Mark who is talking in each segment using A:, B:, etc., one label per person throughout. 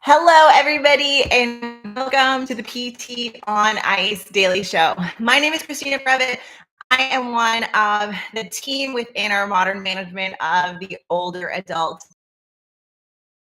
A: Hello, everybody, and welcome to the PT on Ice Daily Show. My name is Christina Brevitt. I am one of the team within our modern management of the older adult.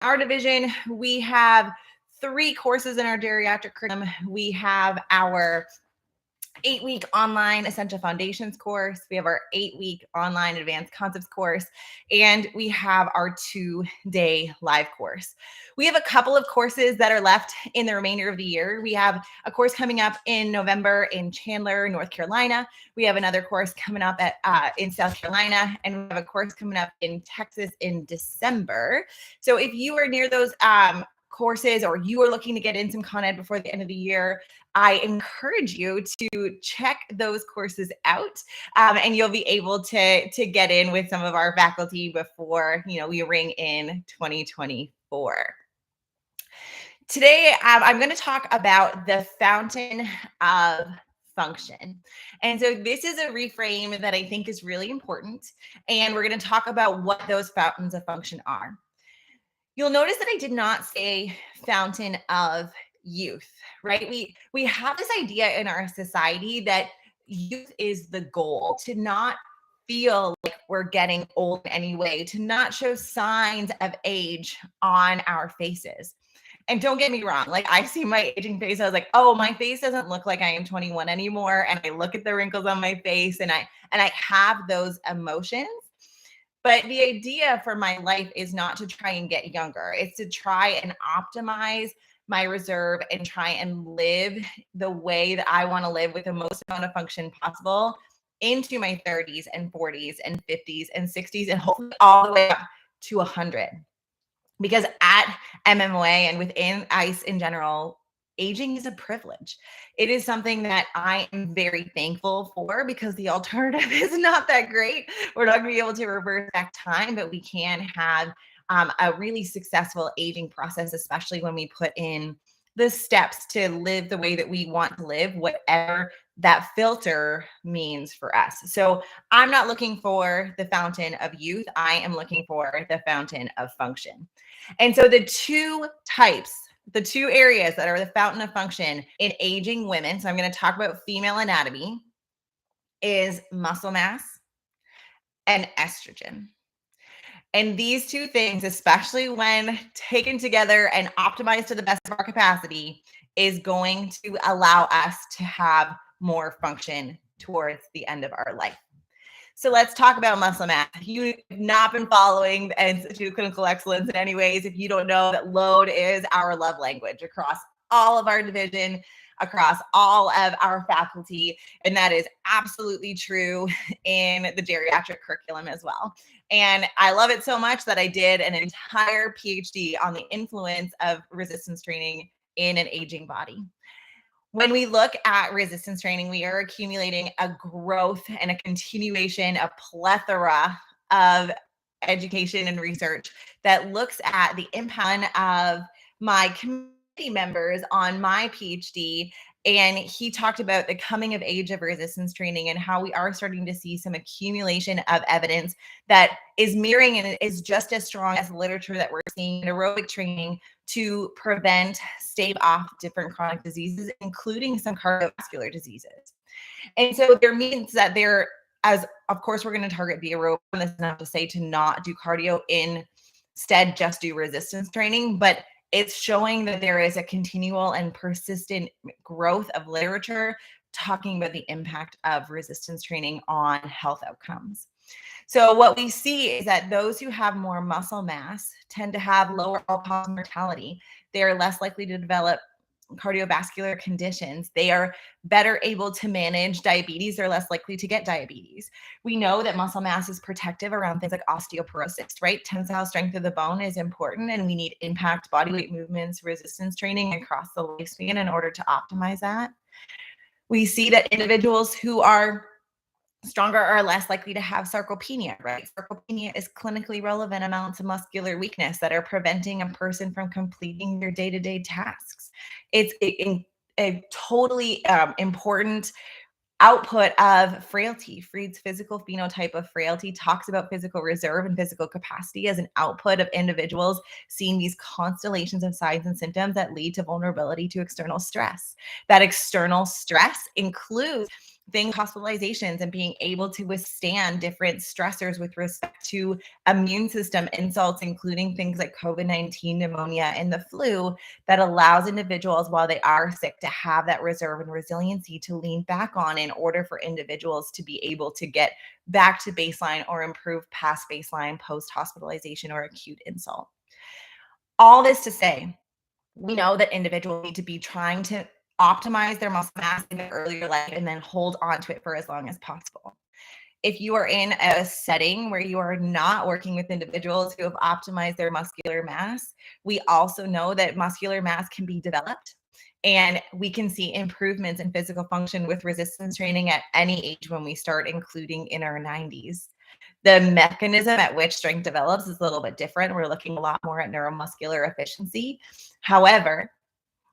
A: Our division, we have 3 courses in our geriatric curriculum. We have our 8-week online Essential Foundations course. We have our 8-week online Advanced Concepts course, and we have our 2-day live course. We have a couple of courses that are left in the remainder of the year. We have a course coming up in November in Chandler, North Carolina. We have another course coming up in South Carolina, and we have a course coming up in Texas in December. So if you are near those courses, or you are looking to get in some Con Ed before the end of the year, I encourage you to check those courses out, and you'll be able to get in with some of our faculty before we ring in 2024. Today, I'm going to talk about the fountain of function. And so this is a reframe that I think is really important, and we're going to talk about what those fountains of function are. You'll notice that I did not say fountain of youth, right? We have this idea in our society that youth is the goal, to not feel like we're getting old anyway, to not show signs of age on our faces. And don't get me wrong, like I see my aging face, I was like, oh, my face doesn't look like I am 21 anymore. And I look at the wrinkles on my face, and I have those emotions. But the idea for my life is not to try and get younger. It's to try and optimize my reserve and try and live the way that I want to live with the most amount of function possible into my 30s and 40s and 50s and 60s, and hopefully all the way up to 100. Because at MMOA and within ICE in general, aging is a privilege. It is something that I am very thankful for, because the alternative is not that great. We're not going to be able to reverse back time, but we can have a really successful aging process, especially when we put in the steps to live the way that we want to live, whatever that filter means for us. So I'm not looking for the fountain of youth. I am looking for the fountain of function. And so the two areas that are the fountain of function in aging women, so I'm going to talk about female anatomy, is muscle mass and estrogen. And these two things, especially when taken together and optimized to the best of our capacity, is going to allow us to have more function towards the end of our life. So let's talk about muscle mass. If you have not been following the Institute of Clinical Excellence in any ways, if you don't know that load is our love language across all of our division, across all of our faculty, and that is absolutely true in the geriatric curriculum as well. And I love it so much that I did an entire PhD on the influence of resistance training in an aging body. When we look at resistance training, we are accumulating a growth and a continuation, a plethora of education and research that looks at the impact of my community members on my PhD. And he talked about the coming of age of resistance training and how we are starting to see some accumulation of evidence that is mirroring and is just as strong as the literature that we're seeing in aerobic training to prevent, stave off different chronic diseases, including some cardiovascular diseases. And so there means that there, as of course, we're going to target the aerobic. That's not to say to not do cardio, instead just do resistance training, but it's showing that there is a continual and persistent growth of literature talking about the impact of resistance training on health outcomes. So what we see is that those who have more muscle mass tend to have lower all-cause mortality. They are less likely to develop cardiovascular conditions. They are better able to manage diabetes. They're less likely to get diabetes. We know that muscle mass is protective around things like osteoporosis, right? Tensile strength of the bone is important, and we need impact body weight movements, resistance training across the lifespan in order to optimize that. We see that individuals who are stronger are less likely to have sarcopenia, right? Sarcopenia is clinically relevant amounts of muscular weakness that are preventing a person from completing their day-to-day tasks. It's a totally important output of frailty. Freud's physical phenotype of frailty talks about physical reserve and physical capacity as an output of individuals seeing these constellations of signs and symptoms that lead to vulnerability to external stress. That external stress includes things, hospitalizations, and being able to withstand different stressors with respect to immune system insults, including things like COVID-19, pneumonia, and the flu, that allows individuals while they are sick to have that reserve and resiliency to lean back on in order for individuals to be able to get back to baseline or improve past baseline post hospitalization or acute insult. All this to say, we know that individuals need to be trying to optimize their muscle mass in their earlier life and then hold on to it for as long as possible. If you are in a setting where you are not working with individuals who have optimized their muscular mass, we also know that muscular mass can be developed, and we can see improvements in physical function with resistance training at any age when we start, including in our 90s. The mechanism at which strength develops is a little bit different. We're looking a lot more at neuromuscular efficiency. However,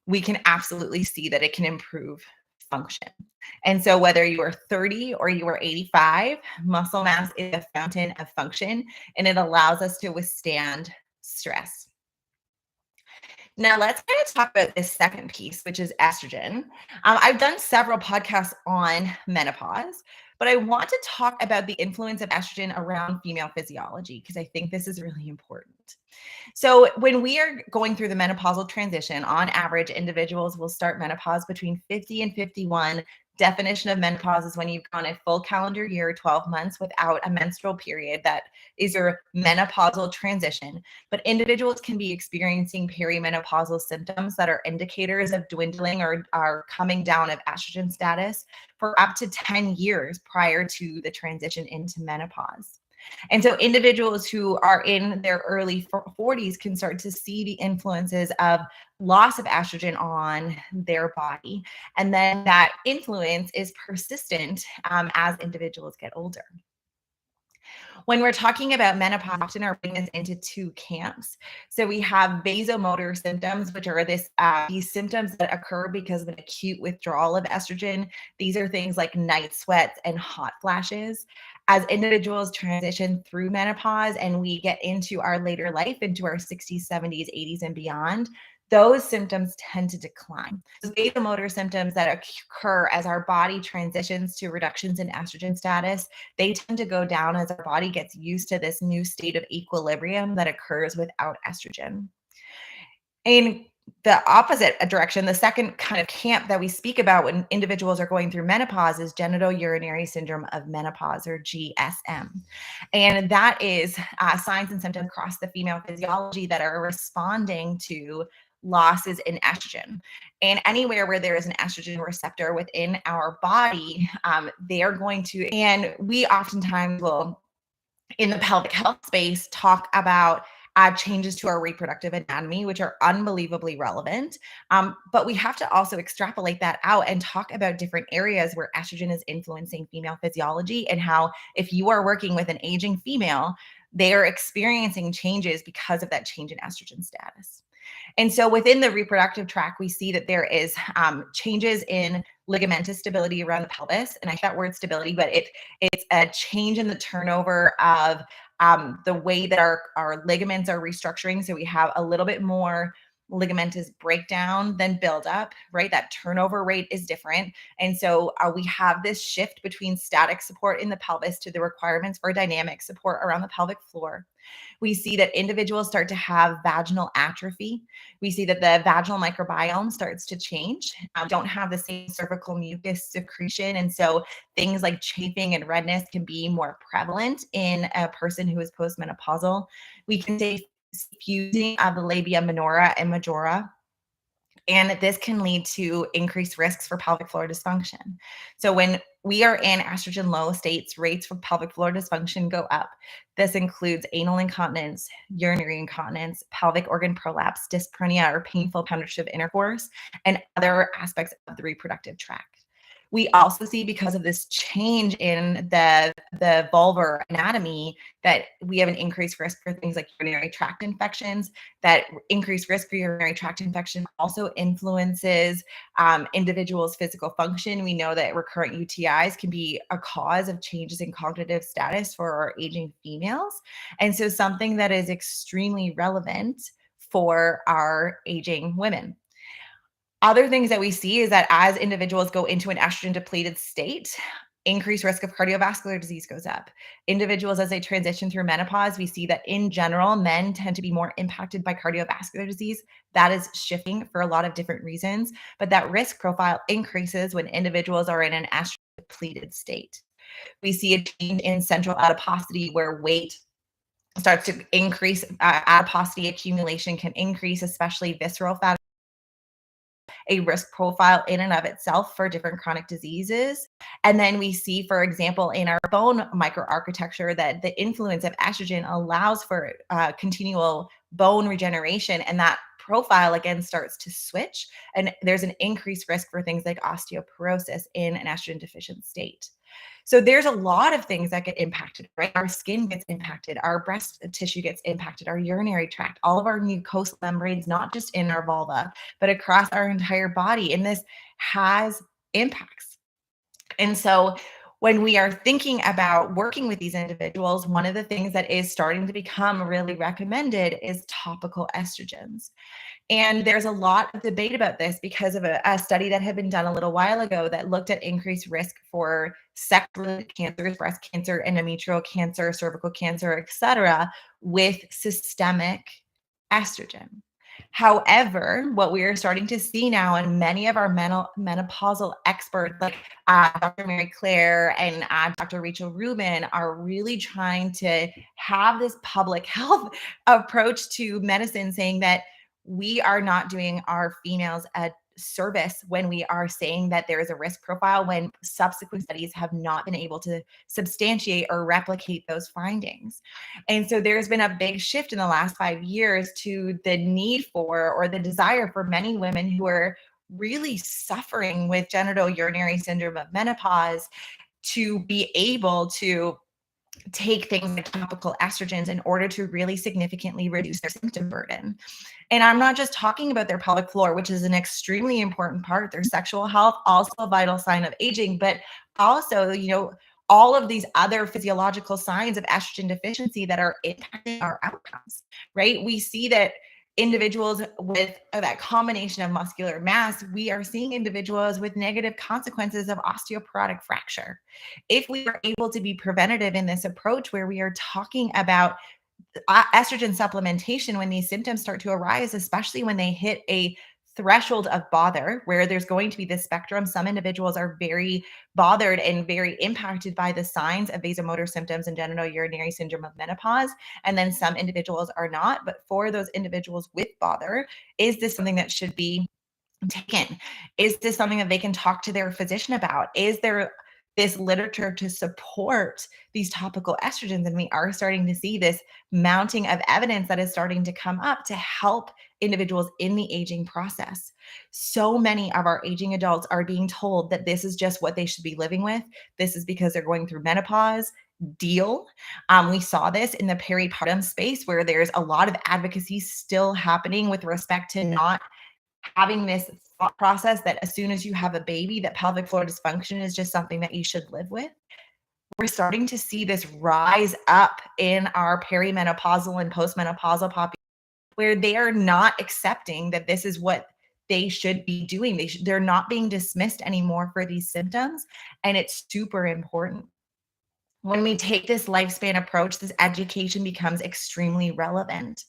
A: we can absolutely see that it can improve function. And so whether you are 30 or you are 85, muscle mass is a fountain of function, and it allows us to withstand stress. Now, let's kind of talk about this second piece, which is estrogen. I've done several podcasts on menopause, but I want to talk about the influence of estrogen around female physiology because I think this is really important. So, when we are going through the menopausal transition, on average, individuals will start menopause between 50 and 51. Definition of menopause is when you've gone a full calendar year, 12 months without a menstrual period. That is your menopausal transition. But individuals can be experiencing perimenopausal symptoms that are indicators of dwindling or are coming down of estrogen status for up to 10 years prior to the transition into menopause. And so individuals who are in their early 40s can start to see the influences of loss of estrogen on their body. And then that influence is persistent as individuals get older. When we're talking about menopause, often are breaking this into two camps. So we have vasomotor symptoms, which are these symptoms that occur because of an acute withdrawal of estrogen. These are things like night sweats and hot flashes. As individuals transition through menopause and we get into our later life, into our 60s, 70s, 80s, and beyond, those symptoms tend to decline. So vasomotor symptoms that occur as our body transitions to reductions in estrogen status, they tend to go down as our body gets used to this new state of equilibrium that occurs without estrogen. In the opposite direction, the second kind of camp that we speak about when individuals are going through menopause is genitourinary syndrome of menopause, or GSM. And that is signs and symptoms across the female physiology that are responding to losses in estrogen. And anywhere where there is an estrogen receptor within our body, they are going to, and we oftentimes will, in the pelvic health space, talk about changes to our reproductive anatomy, which are unbelievably relevant. But we have to also extrapolate that out and talk about different areas where estrogen is influencing female physiology, and how, if you are working with an aging female, they are experiencing changes because of that change in estrogen status. And so within the reproductive tract, we see that there is changes in ligamentous stability around the pelvis. And I hate that word stability, but it's a change in the turnover of the way that our ligaments are restructuring. So we have a little bit more ligamentous breakdown than buildup, right? That turnover rate is different. And so we have this shift between static support in the pelvis to the requirements for dynamic support around the pelvic floor. We see that individuals start to have vaginal atrophy. We see that the vaginal microbiome starts to change. Don't have the same cervical mucus secretion. And so things like chafing and redness can be more prevalent in a person who is postmenopausal. We can say fusing of the labia minora and majora, and this can lead to increased risks for pelvic floor dysfunction. So when we are in estrogen low states, rates for pelvic floor dysfunction go up. This includes anal incontinence, urinary incontinence, pelvic organ prolapse, dyspareunia or painful penetrative intercourse, and other aspects of the reproductive tract. We also see, because of this change in the vulvar anatomy, that we have an increased risk for things like urinary tract infections. That increased risk for urinary tract infection also influences individuals' physical function. We know that recurrent UTIs can be a cause of changes in cognitive status for our aging females. And so something that is extremely relevant for our aging women. Other things that we see is that as individuals go into an estrogen depleted state, increased risk of cardiovascular disease goes up. Individuals, as they transition through menopause, we see that in general, men tend to be more impacted by cardiovascular disease. That is shifting for a lot of different reasons, but that risk profile increases when individuals are in an estrogen depleted state. We see a change in central adiposity, where weight starts to increase. Adiposity accumulation can increase, especially visceral fat, a risk profile in and of itself for different chronic diseases. And then we see, for example, in our bone microarchitecture, that the influence of estrogen allows for continual bone regeneration, and that profile again starts to switch. And there's an increased risk for things like osteoporosis in an estrogen deficient state. So there's a lot of things that get impacted, right? Our skin gets impacted, our breast tissue gets impacted, our urinary tract, all of our mucosal membranes, not just in our vulva, but across our entire body. And this has impacts. And so when we are thinking about working with these individuals, one of the things that is starting to become really recommended is topical estrogens. And there's a lot of debate about this because of a study that had been done a little while ago that looked at increased risk for sex-related cancers, breast cancer, endometrial cancer, cervical cancer, et cetera, with systemic estrogen. However, what we are starting to see now, and many of our menopausal experts, like Dr. Mary Claire and Dr. Rachel Rubin, are really trying to have this public health approach to medicine, saying that we are not doing our females a service when we are saying that there is a risk profile, when subsequent studies have not been able to substantiate or replicate those findings. And so there's been a big shift in the last 5 years to the need for, or the desire for, many women who are really suffering with genital urinary syndrome of menopause to be able to take things like topical estrogens in order to really significantly reduce their symptom burden. And I'm not just talking about their pelvic floor, which is an extremely important part of their sexual health, also a vital sign of aging, but also, all of these other physiological signs of estrogen deficiency that are impacting our outcomes, right? We see that individuals with that combination of muscular mass, we are seeing individuals with negative consequences of osteoporotic fracture. If we are able to be preventative in this approach, where we are talking about estrogen supplementation when these symptoms start to arise, especially when they hit a threshold of bother, where there's going to be this spectrum. Some individuals are very bothered and very impacted by the signs of vasomotor symptoms and genital urinary syndrome of menopause. And then some individuals are not. But for those individuals with bother, is this something that should be taken? Is this something that they can talk to their physician about? Is there this literature to support these topical estrogens? And we are starting to see this mounting of evidence that is starting to come up to help individuals in the aging process. So many of our aging adults are being told that this is just what they should be living with. This is because they're going through menopause. Deal. We saw this in the peripartum space, where there's a lot of advocacy still happening with respect to not having this thought process that as soon as you have a baby, that pelvic floor dysfunction is just something that you should live with. We're starting to see this rise up in our perimenopausal and postmenopausal population, where they are not accepting that this is what they should be doing. They're not being dismissed anymore for these symptoms, and it's super important. When we take this lifespan approach, this education becomes extremely relevant.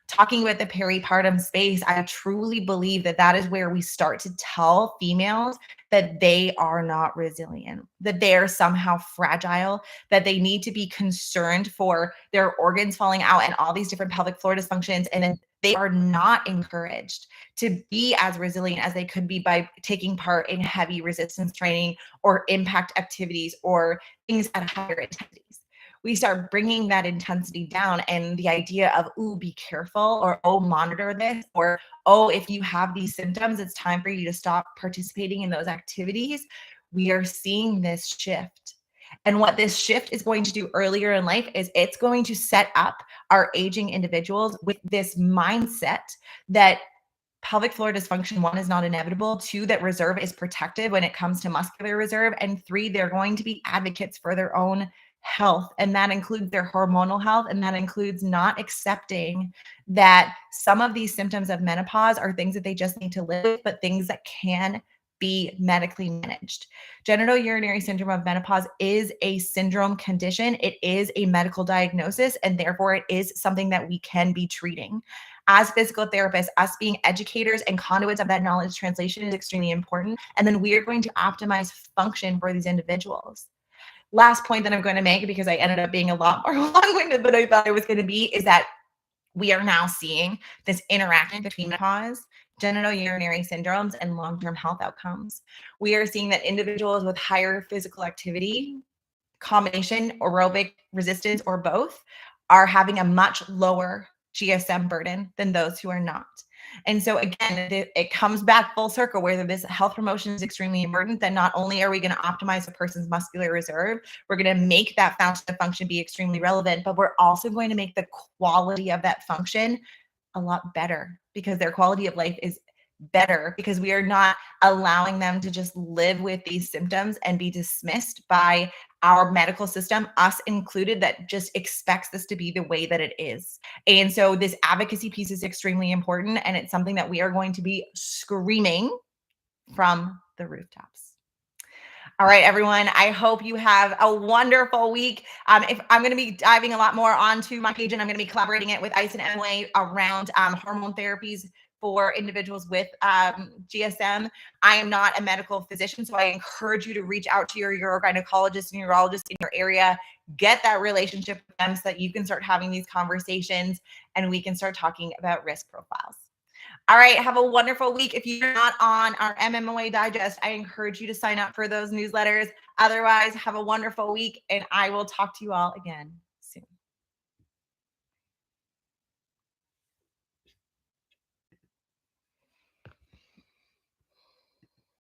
A: Talking about the peripartum space, I truly believe that that is where we start to tell females that they are not resilient, that they are somehow fragile, that they need to be concerned for their organs falling out and all these different pelvic floor dysfunctions. And then they are not encouraged to be as resilient as they could be by taking part in heavy resistance training or impact activities or things at higher intensities. We start bringing that intensity down, and the idea of, ooh, be careful, or, oh, monitor this, or, oh, if you have these symptoms, it's time for you to stop participating in those activities. we are seeing this shift. And what this shift is going to do earlier in life is it's going to set up our aging individuals with this mindset that pelvic floor dysfunction, one, is not inevitable. Two, that reserve is protective when it comes to muscular reserve. And three, they're going to be advocates for their own health. And that includes their hormonal health. And that includes not accepting that some of these symptoms of menopause are things that they just need to live with, but things that can be medically managed. Genital urinary syndrome of menopause is a syndrome condition. It is a medical diagnosis, and therefore it is something that we can be treating. As physical therapists, us being educators and conduits of that knowledge translation is extremely important. And then we are going to optimize function for these individuals. Last point that I'm going to make, because I ended up being a lot more long-winded than I thought I was going to be, is that we are now seeing this interaction between menopause, genital urinary syndromes, and long-term health outcomes. We are seeing that individuals with higher physical activity, combination, aerobic resistance, or both, are having a much lower GSM burden than those who are not. And so again, it comes back full circle, where this health promotion is extremely important. That not only are we going to optimize a person's muscular reserve, we're going to make that function be extremely relevant, but we're also going to make the quality of that function a lot better, because their quality of life is better, because we are not allowing them to just live with these symptoms and be dismissed by our medical system, us included, that just expects this to be the way that it is. And so this advocacy piece is extremely important, and it's something that we are going to be screaming from the rooftops. All right, everyone. I hope you have a wonderful week. If I'm going to be diving a lot more onto my page, and I'm going to be collaborating it with ICE and MOA around hormone therapies for individuals with GSM. I am not a medical physician, so I encourage you to reach out to your urogynecologist and urologist in your area. Get that relationship with them so that you can start having these conversations and we can start talking about risk profiles. All right, have a wonderful week. If you're not on our MMOA Digest, I encourage you to sign up for those newsletters. Otherwise, have a wonderful week, and I will talk to you all again.